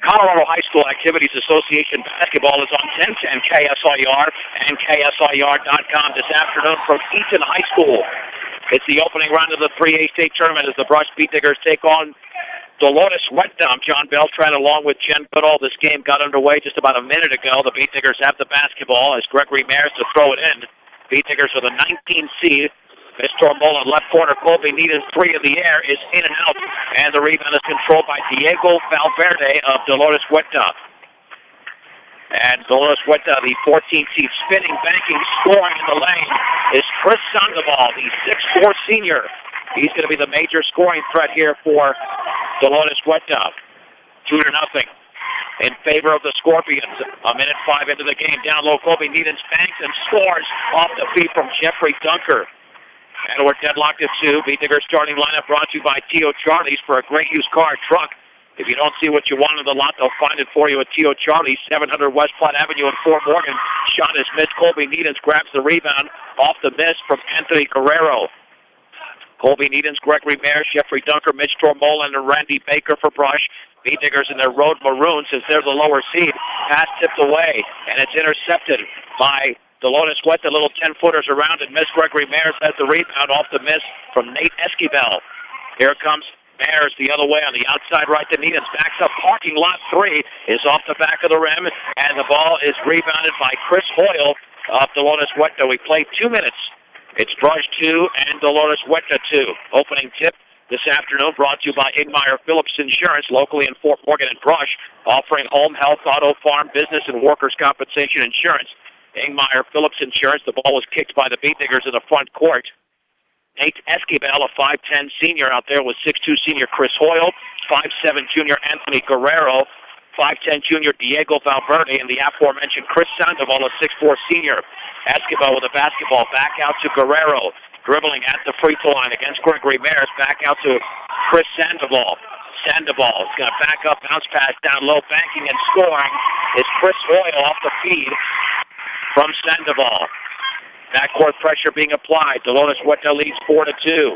Colorado High School Activities Association basketball is on 1010 KSIR and KSIR.com this afternoon from Eaton High School. It's the opening round of the 3A state tournament as the Brush Beat Diggers take on Dolores Huerta. I'm John Beltran along with Jen Goodall. This game got underway just about a minute ago. The Beat Diggers have the basketball as Gregory Mares to throw it in. Beat Diggers with a 19 seed. Miss Tormola, left corner. Colby Needham, three in the air, is in and out. And the rebound is controlled by Diego Valverde of Dolores Huerta. And Dolores Huerta, the 14th seed, spinning, banking, scoring in the lane, is Chris Sandoval, the 6'4 senior. He's going to be the major scoring threat here for Dolores Huerta. 2-0 in favor of the Scorpions. A minute 5 into the game. Down low, Colby Needham banks and scores off the feet from Jeffrey Dunker. And we're deadlocked at 2. Beat Digger starting lineup brought to you by Tio Charlie's for a great used car truck. If you don't see what you want in the lot, they'll find it for you at Tio Charlie's, 700 West Platte Avenue in Fort Morgan. Shot is missed. Colby Needham grabs the rebound off the miss from Anthony Guerrero. Colby Needham, Gregory Mares, Jeffrey Dunker, Mitch Tormola, and Randy Baker for Brush. Beat Diggers in their road maroons as they're the lower seed. Pass tipped away, and it's intercepted by Dolores Huerta. Little 10-footers around it. Miss Gregory Mares has the rebound off the miss from Nate Esquivel. Here comes Mares the other way on the outside right to Needham. Backs up. Parking lot 3 is off the back of the rim, and the ball is rebounded by Chris Hoyle of Dolores Huerta. We played 2 minutes. It's Brush 2 and Dolores Huerta 2. Opening tip this afternoon brought to you by Ingmeyer Phillips Insurance, locally in Fort Morgan and Brush, offering home, health, auto, farm, business, and workers' compensation insurance. Ingmeyer Phillips Insurance. The ball was kicked by the Beat Diggers in the front court. Nate Esquivel, a 5'10 senior out there with 6'2 senior Chris Hoyle, 5'7 junior Anthony Guerrero, 5'10 junior Diego Valverde, and the aforementioned Chris Sandoval, a 6'4 senior. Esquivel with the basketball back out to Guerrero, dribbling at the free throw line against Gregory Mares, back out to Chris Sandoval. Sandoval is going to back up, bounce pass down low, banking and scoring is Chris Hoyle off the feed from Sandoval. Backcourt pressure being applied. Dolores Huerta leads 4-2.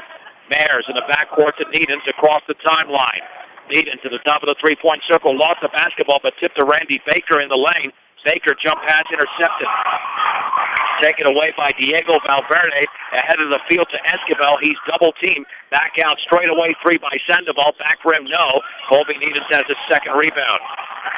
Mares in the backcourt to Needham across the timeline. Needham to the top of the three-point circle, lost the basketball, but tipped to Randy Baker in the lane. Baker jump pass intercepted. Taken away by Diego Valverde. Ahead of the field to Esquivel. He's double-teamed. Back out straight away, 3 by Sandoval. Back rim, no. Colby Needham has his second rebound.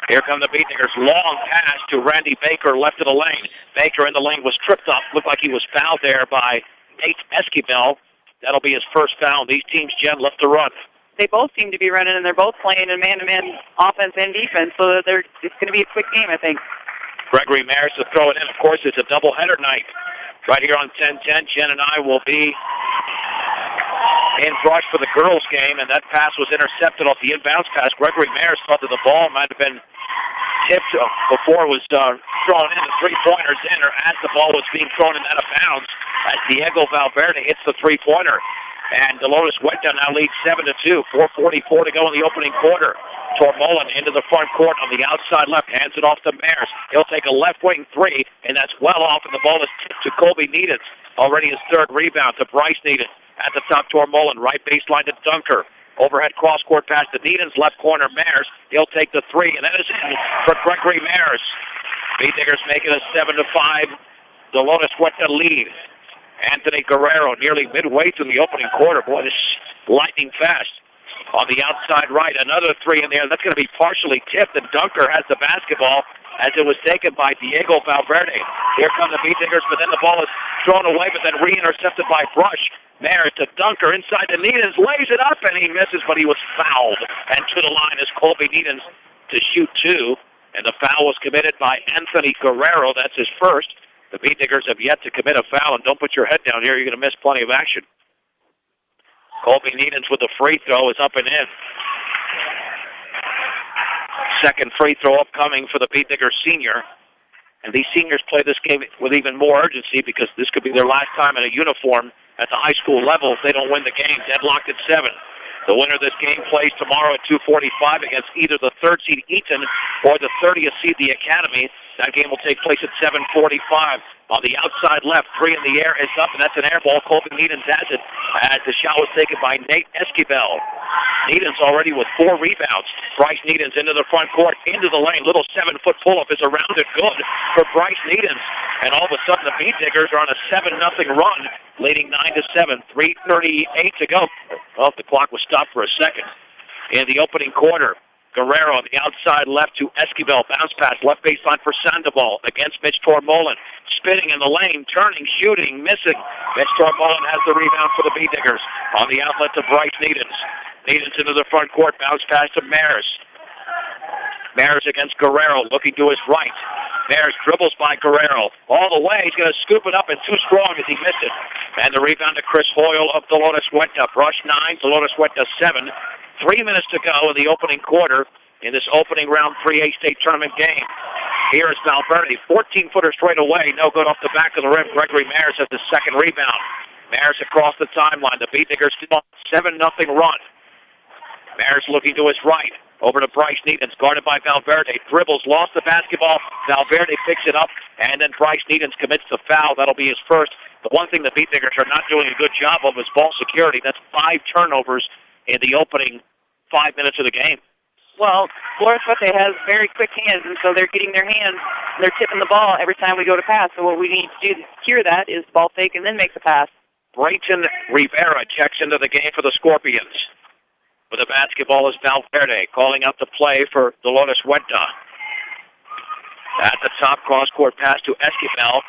Here come the Beat Diggers. Long pass to Randy Baker, left of the lane. Baker in the lane was tripped up. Looked like he was fouled there by Nate Esquivel. That'll be his first foul. These teams, Jen, left to run. They both seem to be running, and they're both playing in man-to-man offense and defense, so it's going to be a quick game, I think. Gregory Mares to throw it in. Of course, it's a doubleheader night. Right here on 10-10, Jen and I will be in Brush for the girls' game, and that pass was intercepted off the inbounds pass. Gregory Mares thought that the ball might have been tipped before it was thrown in. The three-pointers in, or as the ball was being thrown in out of bounds, as Diego Valverde hits the three-pointer. And Dolores Huerta now leads 7-2. 4:44 to go in the opening quarter. Tormola into the front court on the outside left, hands it off to Mares. He'll take a left wing 3, and that's well off, and the ball is tipped to Colby Needham. Already his third rebound to Bryce Needham. At the top, Tormola, right baseline to Dunker. Overhead cross-court pass to Needham's left corner, Mares. He'll take the 3, and that is in for Gregory Mares. Beat Diggers making a 7-5 Dolores Huerta lead. Anthony Guerrero nearly midway through the opening quarter. Boy, this is lightning fast. On the outside right, another 3 in there. That's going to be partially tipped, and Dunker has the basketball as it was taken by Diego Valverde. Here come the Beat Diggers, but then the ball is thrown away, but then re-intercepted by Brush. Mares to Dunker inside the Needham, lays it up, and he misses, but he was fouled. And to the line is Colby Needham to shoot 2, and the foul was committed by Anthony Guerrero. That's his first. The Beat Diggers have yet to commit a foul, and don't put your head down here. You're going to miss plenty of action. Colby Needham with the free throw is up and in. Second free throw upcoming for the Beat Diggers senior. And these seniors play this game with even more urgency because this could be their last time in a uniform at the high school level if they don't win the game. Deadlocked at 7. The winner of this game plays tomorrow at 2:45 against either the 3rd seed Eaton or the 30th seed the Academy. That game will take place at 7:45. On the outside left, 3 in the air is up, and that's an air ball. Colby Needens has it as the shot was taken by Nate Esquivel. Needens already with 4 rebounds. Bryce Needens into the front court, into the lane. Little 7-foot pull-up is around it. Good for Bryce Needens. And all of a sudden, the Beat Diggers are on a 7-0 run, leading 9-7. 3:38 to go. Well, the clock was stopped for a second. In the opening quarter, Guerrero on the outside left to Esquivel. Bounce pass, left baseline for Sandoval against Mitch Tormolen. Spinning in the lane, turning, shooting, missing. Mitch Tormolen has the rebound for the Bee Diggers. On the outlet to Bryce Needens. Needens into the front court, bounce pass to Maris. Maris against Guerrero, looking to his right. Maris dribbles by Guerrero. All the way, he's going to scoop it up, and too strong as he missed it. And the rebound to Chris Hoyle of Dolores Huerta. Brush 9, Dolores Huerta 7. 3 minutes to go in the opening quarter in this opening round 3A state tournament game. Here is Valverde, 14-footer straight away, no good off the back of the rim. Gregory Maris has the second rebound. Maris across the timeline. The Beat Diggers still on a 7-0 run. Maris looking to his right. Over to Bryce Needens, guarded by Valverde. Dribbles, lost the basketball. Valverde picks it up, and then Bryce Needens commits the foul. That'll be his first. The one thing the Beat Diggers are not doing a good job of is ball security. That's 5 turnovers in the opening 5 minutes of the game. Well, Dolores Huerta has very quick hands, and so they're getting their hands, they're tipping the ball every time we go to pass. So what we need to do to secure that is ball fake and then make the pass. Brayton Rivera checks into the game for the Scorpions. With the basketball is Valverde calling out the play for Dolores Huerta. At the top, cross-court pass to Esquivel.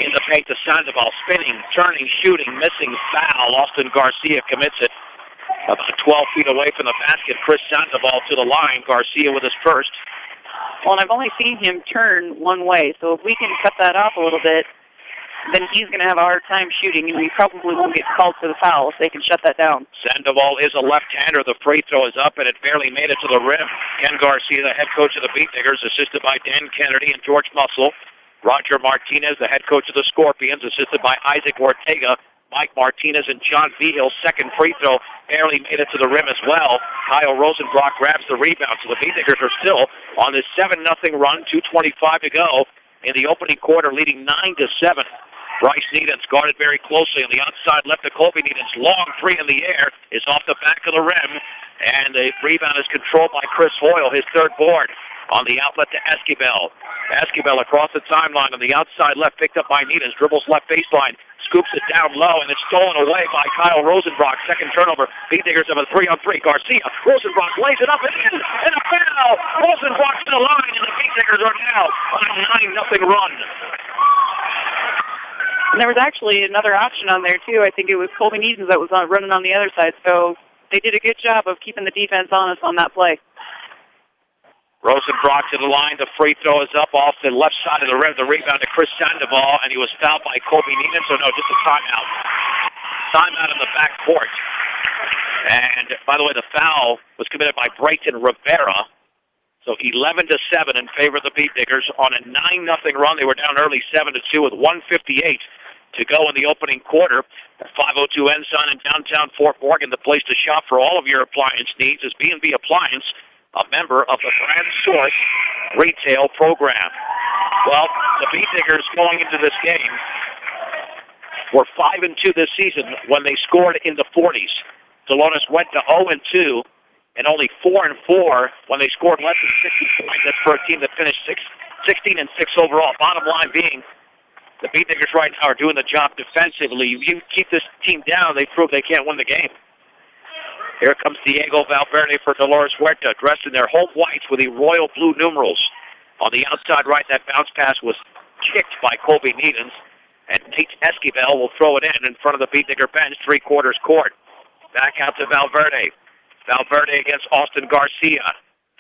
In the paint to Sandoval, spinning, turning, shooting, missing, foul. Austin Garcia commits it. About 12 feet away from the basket, Chris Sandoval to the line. Garcia with his first. Well, and I've only seen him turn one way, so if we can cut that off a little bit, then he's going to have a hard time shooting, and we probably won't get called for the foul if they can shut that down. Sandoval is a left-hander. The free throw is up, and it barely made it to the rim. Ken Garcia, the head coach of the Beat Diggers, assisted by Dan Kennedy and George Muscle. Roger Martinez, the head coach of the Scorpions, assisted by Isaac Ortega. Mike Martinez and John Vigil, second free throw, barely made it to the rim as well. Kyle Rosenbrock grabs the rebound, so the Beat Diggers are still on this 7-0 run, 2:25 to go in the opening quarter, leading 9-7. Bryce Needens guarded very closely on the outside left to Colby Needens. Long 3 in the air is off the back of the rim, and the rebound is controlled by Chris Hoyle, his third board. On the outlet to Esquivel. Esquivel across the timeline on the outside left, picked up by Needens, dribbles left baseline, scoops it down low, and it's stolen away by Kyle Rosenbrock. Second turnover. Beat Diggers have a 3-on-3. Garcia. Rosenbrock lays it up and in, and a foul. Rosenbrock to the line, and the Beat Diggers are now on a 9-0 run. And there was actually another option on there, too. I think it was Colby Needens that was running on the other side, so they did a good job of keeping the defense on us on that play. Rosenbrock to the line. The free throw is up off the left side of the rim. The rebound to Chris Sandoval, and he was fouled by Colby Needens. So, no, just a timeout. Timeout in the back court. And, by the way, the foul was committed by Brayton Rivera. So 11-7 in favor of the Beat Diggers on a 9-0 run. They were down early 7-2 with 1:58 to go in the opening quarter. At 502 Ensign in downtown Fort Morgan, the place to shop for all of your appliance needs is B&B Appliance, a member of the Brand Source retail program. Well, the Beat Diggers going into this game were 5-2 this season when they scored in the 40s. Dolores went to 0-2 and only 4-4 when they scored less than 60 points. That's for a team that finished 16-6 overall. Bottom line being, the Beat Diggers right now are doing the job defensively. You keep this team down, they prove they can't win the game. Here comes Diego Valverde for Dolores Huerta, dressed in their home whites with the royal blue numerals. On the outside right, that bounce pass was kicked by Colby Needens, and Nate Esquivel will throw it in front of the Beat Digger bench, three-quarters court. Back out to Valverde. Valverde against Austin Garcia.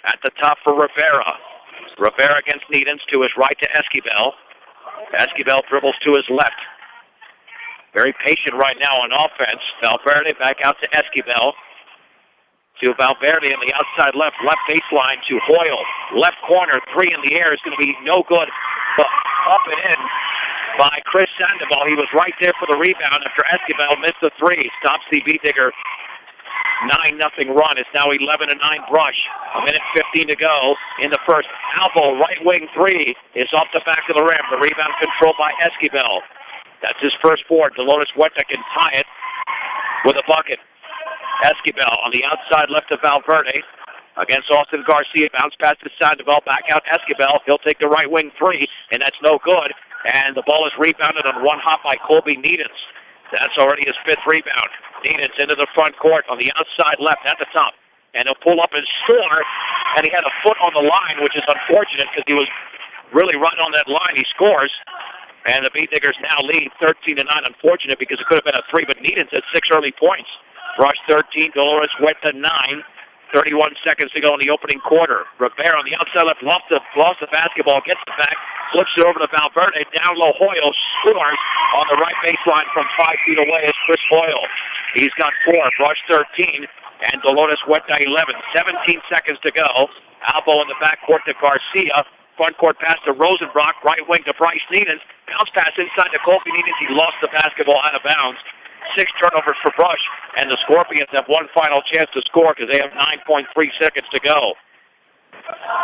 At the top for Rivera. Rivera against Needens, to his right to Esquivel. Esquivel dribbles to his left. Very patient right now on offense. Valverde back out to Esquivel. To Valverde on the outside left baseline to Hoyle. Left corner, 3 in the air is going to be no good. But up and in by Chris Sandoval. He was right there for the rebound after Esquivel missed the 3. Stops the Beat Digger 9-0 run. It's now 11-9 Brush. 1:15 to go in the first. Albo, right wing three, is off the back of the rim. The rebound controlled by Esquivel. That's his first board. Dolores Huerta can tie it with a bucket. Esquivel on the outside left of Valverde against Austin Garcia. Bounce pass to Sandoval. Back out Esquivel. He'll take the right wing three, and that's no good. And the ball is rebounded on one hop by Colby Needens. That's already his fifth rebound. Needens into the front court on the outside left at the top. And he'll pull up and score. And he had a foot on the line, which is unfortunate because he was really right on that line. He scores. And the Beat Diggers now lead 13-9. Unfortunate because it could have been a three, but Needens had 6 early points. Brush 13, Dolores Huerta 9. 31 seconds to go in the opening quarter. Rivera on the outside left lost the basketball, gets it back, flips it over to Valverde. Down low, Hoyle scores on the right baseline from 5 feet away is Chris Hoyle. He's got 4, Brush 13, and Dolores Huerta 11. 17 seconds to go. Albo in the backcourt to Garcia. Front court pass to Rosenbrock. Right wing to Bryce Needens. Bounce pass inside to Colby Needens. He lost the basketball out of bounds. 6 turnovers for Brush, and the Scorpions have one final chance to score because they have 9.3 seconds to go.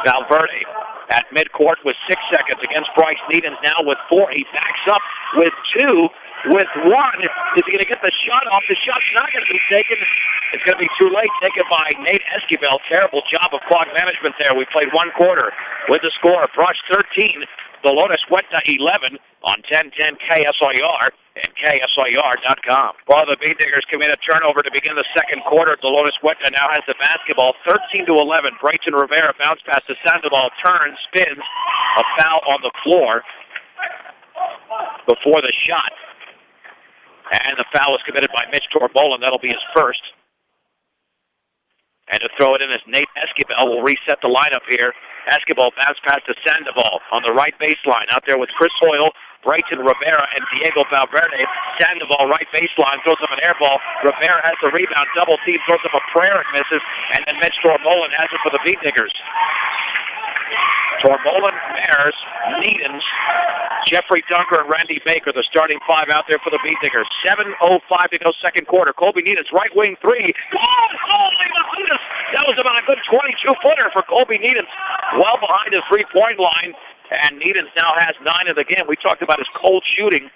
Valverde at midcourt with 6 seconds against Bryce Needens now with 4. He backs up with 2, with 1. Is he going to get the shot off? The shot's not going to be taken. It's going to be too late. Taken by Nate Esquivel. Terrible job of clock management there. We played 1 quarter with the score. Brush 13, Dolores Huerta 11 on 1010 KSIR and KSIR.com. While the Beat Diggers commit a turnover to begin the second quarter, Dolores Huerta now has the basketball. 13-11. Brayton Rivera bounce pass to Sandoval, turns, spins. A foul on the floor before the shot. And the foul is committed by Mitch Torbolin. That'll be his first. And to throw it in as Nate Esquivel will reset the lineup here. Esquivel bounce pass to Sandoval on the right baseline. Out there with Chris Hoyle, Brayton Rivera, and Diego Valverde. Sandoval right baseline, throws up an air ball. Rivera has the rebound, double team, throws up a prayer and misses. And then Mitch Torbolin has it for the Beat Diggers. Torbolin, Mares, Needens, Jeffrey Dunker, and Randy Baker, the starting 5 out there for the Beat Diggers. 7:05 to go second quarter. Colby Needens, right wing 3. Oh, my goodness! That was about a good 22-footer for Colby Needens. Well behind his three-point line. And Needens now has 9 of the game. We talked about his cold shooting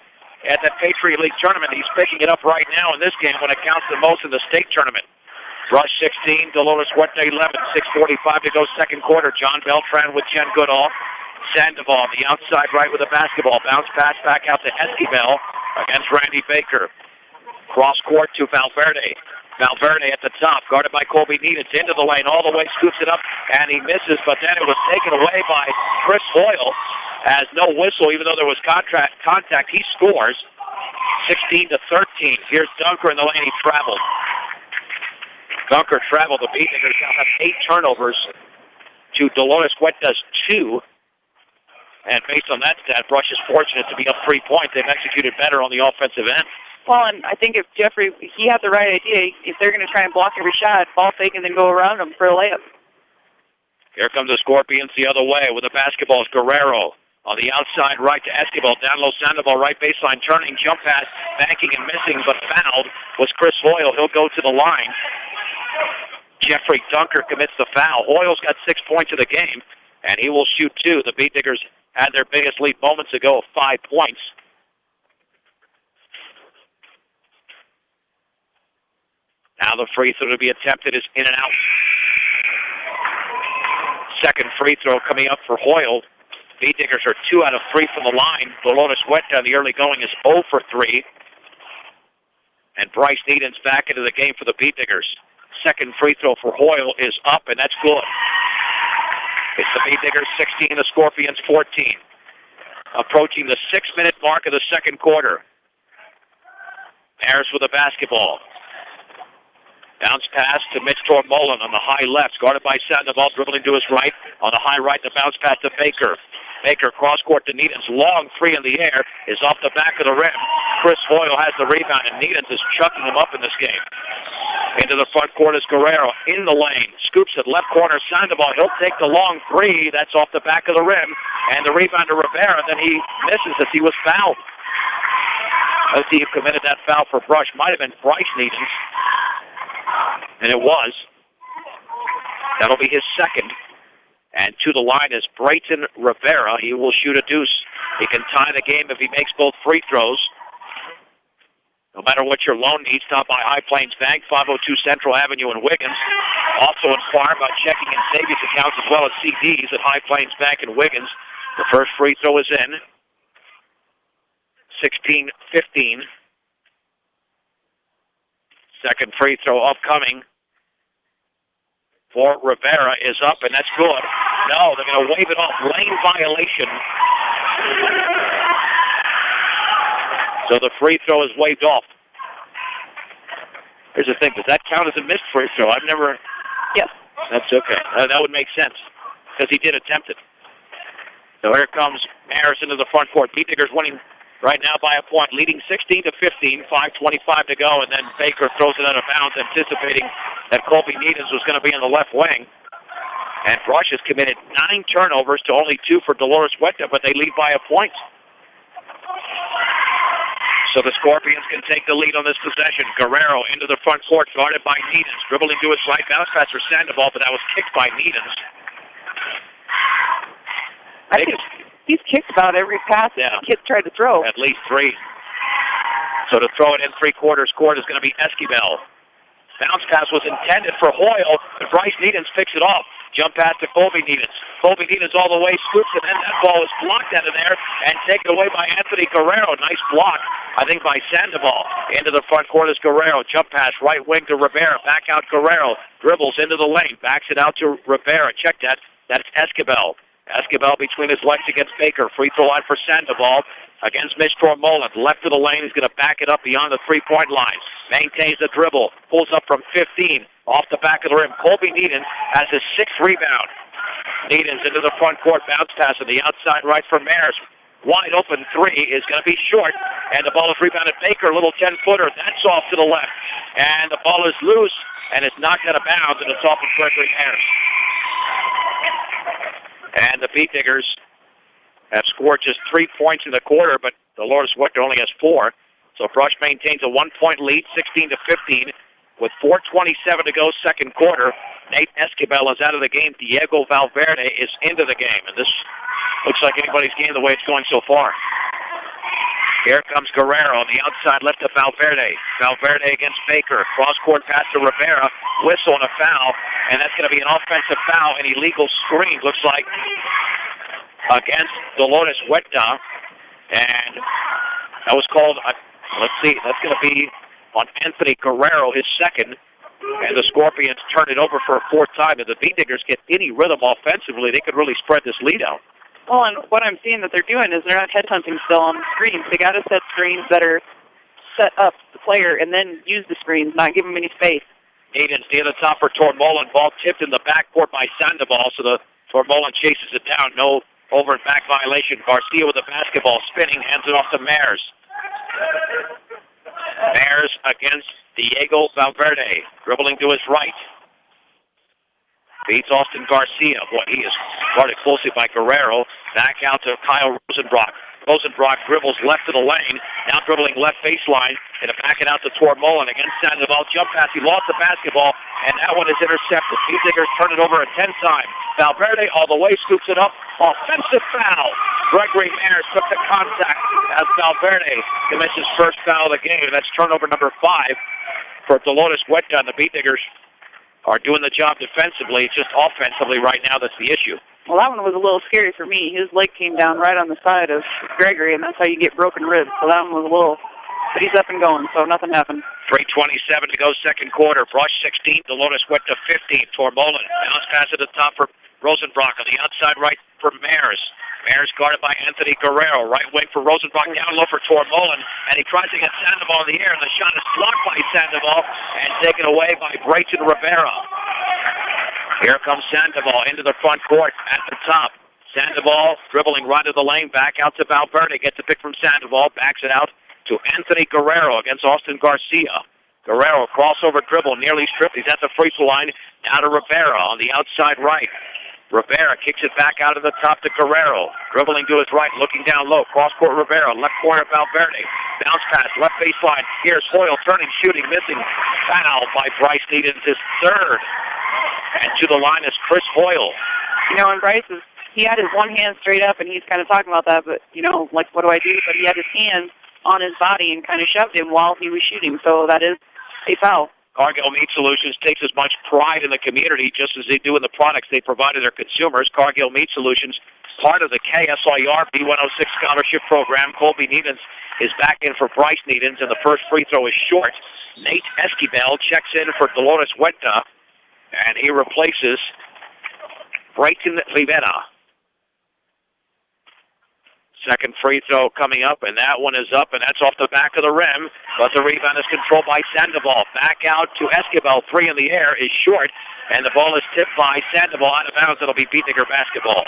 at that Patriot League tournament. He's picking it up right now in this game when it counts the most in the state tournament. Brush 16, Dolores Huerta 11, 6:45 to go second quarter. John Beltran with Jen Goodall. Sandoval on the outside right with a basketball. Bounce pass back out to Esquivel against Randy Baker. Cross court to Valverde. Valverde at the top, guarded by Colby Needens, into the lane, all the way, scoops it up, and he misses, but then it was taken away by Chris Hoyle. Has no whistle, even though there was contact. He scores 16-13. Here's Dunker in the lane. He traveled. Dunker traveled. The Beat Diggers now have 8 turnovers to Dolores Huerta's 2. And based on that stat, Brush is fortunate to be up 3 points. They've executed better on the offensive end. Well, and I think if Jeffrey, he had the right idea. If they're going to try and block every shot, ball fake and then go around them for a layup. Here comes the Scorpions the other way with the basketball. Guerrero on the outside right to Esquivel. Down low, Sandoval, right baseline, turning, jump pass, banking and missing, but fouled was Chris Hoyle. He'll go to the line. Jeffrey Dunker commits the foul. Hoyle's got 6 points in the game, and he will shoot 2. The Beat Diggers had their biggest lead moments ago of 5 points. Now the free throw to be attempted is in and out. Second free throw coming up for Hoyle. Beat Diggers are 2 out of 3 from the line. Dolores Huerta in the early going is 0 for 3. And Bryce Needens back into the game for the Beat Diggers. Second free throw for Hoyle is up, and that's good. It's the Beat Diggers 16, the Scorpions 14. Approaching the 6-minute mark of the second quarter. Harris with the basketball. Bounce pass to Mitch Torbolin on the high left, guarded by Sandoval, dribbling to his right. On the high right, the bounce pass to Baker. Baker cross-court to Needens. Long 3 in the air is off the back of the rim. Chris Hoyle has the rebound, and Needens is chucking him up in this game. Into the front court is Guerrero in the lane. Scoops it left corner. Sandoval, he'll take the long 3. That's off the back of the rim. And the rebound to Rivera. Then he misses as he was fouled. Let's see who committed that foul for Brush. Might have been Bryce Needens. And it was. That'll be his second. And to the line is Brayton Rivera. He will shoot a deuce. He can tie the game if he makes both free throws. No matter what your loan needs, stop by High Plains Bank, 502 Central Avenue in Wiggins. Also inquire about checking and savings accounts as well as CDs at High Plains Bank in Wiggins. The first free throw is in. 16-15. Second free throw upcoming for Rivera is up, and that's good. No, they're going to wave it off. Lane violation. So the free throw is waved off. Here's the thing. Does that count as a missed free throw? I've never... Yes. That's okay. That would make sense because he did attempt it. So here comes Harris into the front court. Beatniggers winning right now by a point, leading 16-15, 5:25 to go, and then Baker throws it out of bounds, anticipating that Colby Needhams was going to be in the left wing. And Brush has committed 9 turnovers to only 2 for Dolores Huerta, but they lead by a point. So the Scorpions can take the lead on this possession. Guerrero into the front court, guarded by Needhams. Dribbling to his right, bounce pass for Sandoval, but that was kicked by Needhams. I think he's kicked about every pass the kid tried to throw. At least 3. So to throw it in three-quarters court is going to be Esquivel. Bounce pass was intended for Hoyle, but Bryce Needhams picks it off. Jump pass to Colby Needhams. Colby Needhams all the way, scoops it, and that ball is blocked out of there and taken away by Anthony Guerrero. Nice block, I think, by Sandoval. Into the front court is Guerrero. Jump pass, right wing to Rivera. Back out Guerrero. Dribbles into the lane. Backs it out to Rivera. Check that. That's Esquivel. Esquivel between his legs against Baker. Free throw line for Sandoval against Mitch Tormoland. Left of the lane. He's going to back it up beyond the three-point line. Maintains the dribble. Pulls up from 15. Off the back of the rim. Colby Needhams has his 6th rebound. Needhams into the front court. Bounce pass on the outside right for Maris. Wide open 3 is going to be short. And the ball is rebounded. Baker, a little 10-footer. That's off to the left. And the ball is loose. And it's knocked out of bounds. And it's off of Gregory Harris. And the Beatniggers have scored just 3 points in the quarter, but Dolores Huerta only has 4. So Brush maintains a 1-point lead, 16-15, with 4:27 to go, second quarter. Nate Esquivel is out of the game. Diego Valverde is into the game, and this looks like anybody's game the way it's going so far. Here comes Guerrero on the outside left to Valverde. Valverde against Baker. Cross-court pass to Rivera. Whistle and a foul. And that's going to be an offensive foul, an illegal screen, looks like, against Dolores Huerta. And that was called, let's see, that's going to be on Anthony Guerrero, his second. And the Scorpions turn it over for a 4th time. If the Beatniggers get any rhythm offensively, they could really spread this lead out. Well, and what I'm seeing that they're doing is they're not headhunting still on the screens. They got to set screens that are set up the player and then use the screens, not give them any space. Needhams near the top for Tormoland. Ball tipped in the backcourt by Sandoval, so the Tormoland chases it down. No over and back violation. Garcia with the basketball spinning, hands it off to Mares. Mares against Diego Valverde, dribbling to his right. Beats Austin Garcia. Boy, he is guarded closely by Guerrero. Back out to Kyle Rosenbrock. Rosenbrock dribbles left of the lane. Now dribbling left baseline. And to back it out to Tormoland against Sandoval. Jump pass. He lost the basketball. And that one is intercepted. Beatniggers turn it over a 10th time. Valverde all the way, scoops it up. Offensive foul. Gregory Mares took the contact as Valverde commits his first foul of the game. That's turnover number 5 for Dolores Huerta. And the Beatniggers are doing the job defensively. It's just offensively right now that's the issue. Well, that one was a little scary for me. His leg came down right on the side of Gregory, and that's how you get broken ribs. So that one was a little... But he's up and going, so nothing happened. 3:27 to go, second quarter. Brush 16, Dolores Huerta 15. Tormoland bounce pass at the top for Rosenbrock on the outside right for Mares. Mares guarded by Anthony Guerrero. Right wing for Rosenbrock, down low for Tormoland. And he tries to get Sandoval in the air, and the shot is blocked by Sandoval and taken away by Brayton Rivera. Here comes Sandoval into the front court at the top. Sandoval dribbling right to the lane, back out to Valverde. Gets a pick from Sandoval, backs it out to Anthony Guerrero against Austin Garcia. Guerrero, crossover dribble, nearly stripped. He's at the free throw line. Now to Rivera on the outside right. Rivera kicks it back out of the top to Guerrero. Dribbling to his right, looking down low. Cross-court Rivera, left corner Valverde. Bounce pass, left baseline. Here's Hoyle, turning, shooting, missing. Foul by Bryce Needens, his third. And to the line is Chris Hoyle. You know, and Bryce, he had his one hand straight up, and he's kind of talking about that, but, you know, like, what do I do? But he had his hand on his body and kind of shoved him while he was shooting, so that is a foul. Cargill Meat Solutions takes as much pride in the community just as they do in the products they provide to their consumers. Cargill Meat Solutions, part of the KSIR B106 scholarship program. Colby Needens is back in for Bryce Needens, and the first free throw is short. Nate Esquivel checks in for Dolores Huerta, and he replaces Brayton Rivera. Second free throw coming up, and that one is up, and that's off the back of the rim, but the rebound is controlled by Sandoval. Back out to Esquivel, three in the air is short, and the ball is tipped by Sandoval out of bounds. It'll be Beetniker basketball.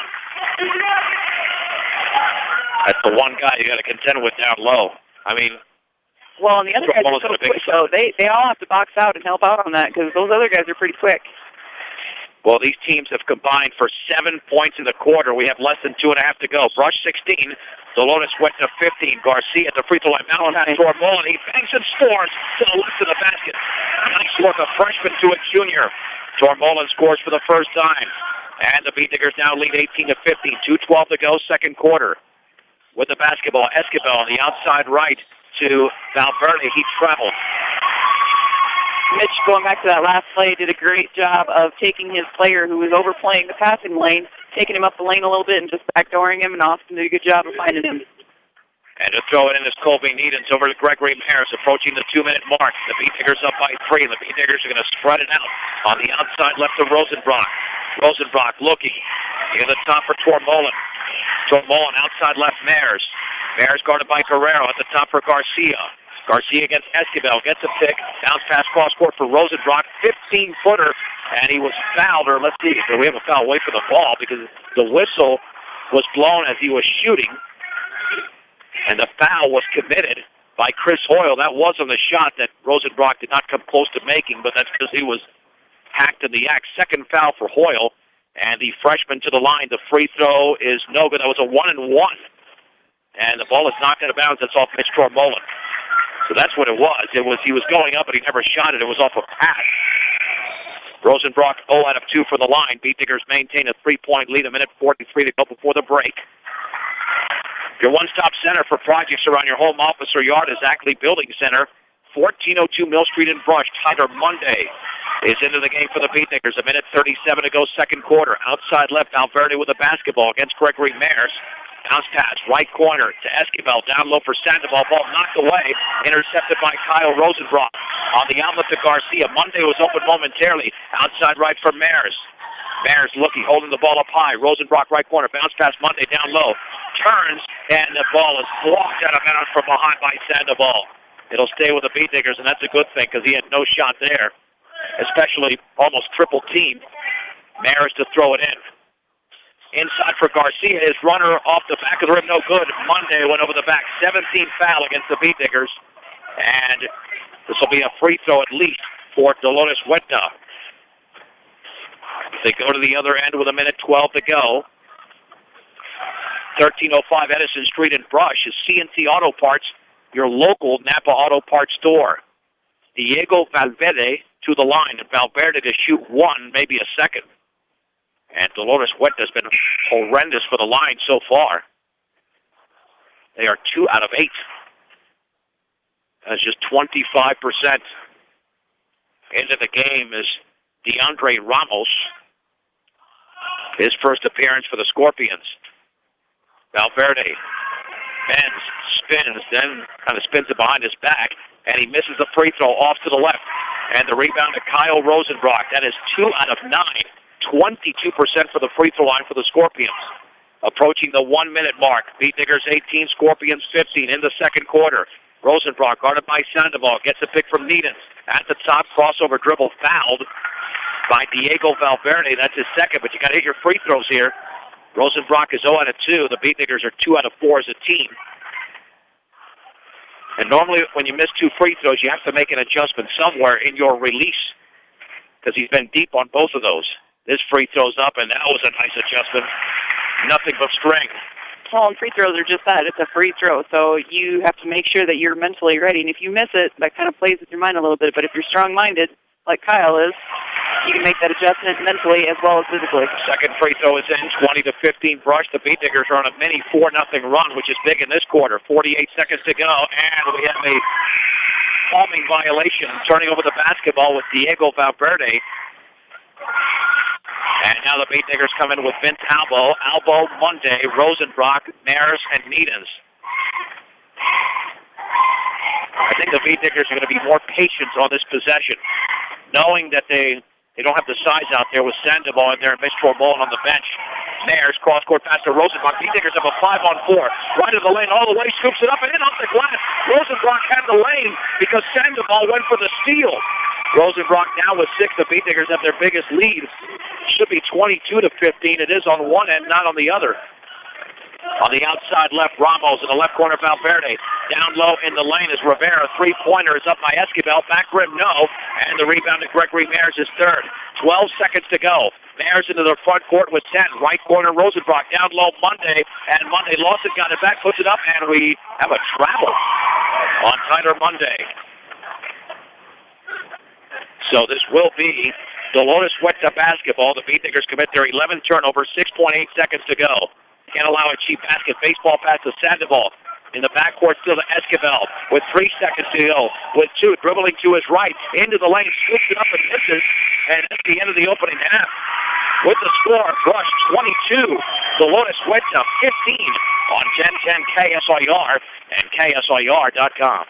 That's the one guy you got to contend with down low. I mean, well, and the other guys are so quick, so they all have to box out and help out on that because those other guys are pretty quick. Well, these teams have combined for 7 points in the quarter. We have less than 2.5 to go. Brush 16. Dolores Huerta 15. Garcia at the free throw line. Valentine Tormola. He banks and scores to the left of the basket. Nice look, a freshman to a junior. Tormola scores for the first time. And the Beatnickers now lead 18 to 15. 2:12 to go, second quarter. With the basketball, Esquivel on the outside right to Valverde. He traveled. Mitch, going back to that last play, did a great job of taking his player who was overplaying the passing lane, taking him up the lane a little bit and just backdooring him, and Austin did a good job of finding him. And to throw it in is Colby Needens over to Gregory Maris, approaching the 2-minute mark. The Beatnickers up by 3, and the Beatnickers are going to spread it out on the outside left to Rosenbrock. Rosenbrock looking in the top for Tormolen. Tormolen outside left Maris. Maris guarded by Guerrero at the top for Garcia. Garcia against Esquivel, gets a pick, bounce pass cross court for Rosenbrock, 15-footer, and he was fouled, or let's see, so we have a foul away for the ball because the whistle was blown as he was shooting, and the foul was committed by Chris Hoyle. That wasn't the shot that Rosenbrock did not come close to making, but that's because he was hacked in the act. Second foul for Hoyle, and the freshman to the line. The free throw is no good. That was a 1-and-1, and the ball is knocked out of bounds. That's off Mitch Tormolen. So that's what it was. He was going up, but he never shot it. It was off a pass. Rosenbrock 0 out of 2 for the line. Beatnickers maintain a 3-point lead. 1:43 to go before the break. Your one-stop center for projects around your home, office, or yard is Ackley Building Center, 1402 Mill Street in Brush. Tyler Monday is into the game for the Beatnickers. 1:37 to go, second quarter. Outside left, Valverde with the basketball against Gregory Maris. Bounce pass, right corner to Esquivel, down low for Sandoval. Ball knocked away, intercepted by Kyle Rosenbrock. On the outlet to Garcia. Monday was open momentarily. Outside right for Maris. Maris looking, holding the ball up high. Rosenbrock right corner, bounce pass Monday down low. Turns, and the ball is blocked out of bounds from behind by Sandoval. It'll stay with the Beatnickers, and that's a good thing because he had no shot there, especially almost triple team. Maris to throw it in. Inside for Garcia, his runner off the back of the rim, no good. Monday went over the back, 17th foul against the Beatnickers. And this will be a free throw at least for Dolores Huerta. They go to the other end with 1:12 to go. 1305 Edison Street in Brush is CNC Auto Parts, your local Napa Auto Parts store. Diego Valverde to the line, and Valverde to shoot one, maybe a second. And Dolores Huerta has been horrendous for the line so far. They are 2 out of 8. That's just 25%. Into the game is DeAndre Ramos. His first appearance for the Scorpions. Valverde bends, spins, then kind of spins it behind his back, and he misses the free throw off to the left. And the rebound to Kyle Rosenbrock. That is 2 out of 9. 22% for the free throw line for the Scorpions. Approaching the 1-minute mark. Beatnickers 18, Scorpions 15 in the second quarter. Rosenbrock guarded by Sandoval. Gets a pick from Needens. At the top, crossover dribble fouled by Diego Valverde. That's his second, but you got to hit your free throws here. Rosenbrock is 0 out of 2. The Beatnickers are 2 out of 4 as a team. And normally when you miss 2 free throws, you have to make an adjustment somewhere in your release because he's been deep on both of those. This free throws up, and that was a nice adjustment. Nothing but strength. Well, and free throws are just that. It's a free throw, so you have to make sure that you're mentally ready. And if you miss it, that kind of plays with your mind a little bit. But if you're strong-minded, like Kyle is, you can make that adjustment mentally as well as physically. Second free throw is in, 20-15 Brush. The Beat Diggers are on a mini 4-0 run, which is big in this quarter. 48 seconds to go, and we have a palming violation. Turning over the basketball with Diego Valverde. And now the Beat Diggers come in with Vince Albo, Monday, Rosenbrock, Mares, and Needens. I think the Beat Diggers are going to be more patient on this possession, knowing that they don't have the size out there with Sandoval in there and Mitch Torbold on the bench. Mares, cross-court pass to Rosenbrock. Beat Diggers have a 5-on-4. Right of the lane all the way, scoops it up and in off the glass. Rosenbrock had the lane because Sandoval went for the steal. Rosenbrock now with 6. The Beat Diggers have their biggest lead. Should be 22-15. It is on one end, not on the other. On the outside left, Ramos. In the left corner, Valverde. Down low in the lane is Rivera. Three-pointer is up by Esquivel. Back rim, no. And the rebound to Gregory Mares is third. 12 seconds to go. Mares into the front court with 10. Right corner, Rosenbrock. Down low, Monday. And Monday lost it, got it back, puts it up, and we have a travel on Tyler Monday. So this will be Dolores Huerta basketball. The Beat Diggers commit their 11th turnover, 6.8 seconds to go. Can't allow a cheap basket. Baseball pass to Sandoval. In the backcourt, still to Esquivel with 3 seconds to go. With 2, dribbling to his right. Into the lane, scoops it up and misses. And that's the end of the opening half. With the score, Brush 22, Dolores Huerta 15 on 1010 KSIR and KSIR.com.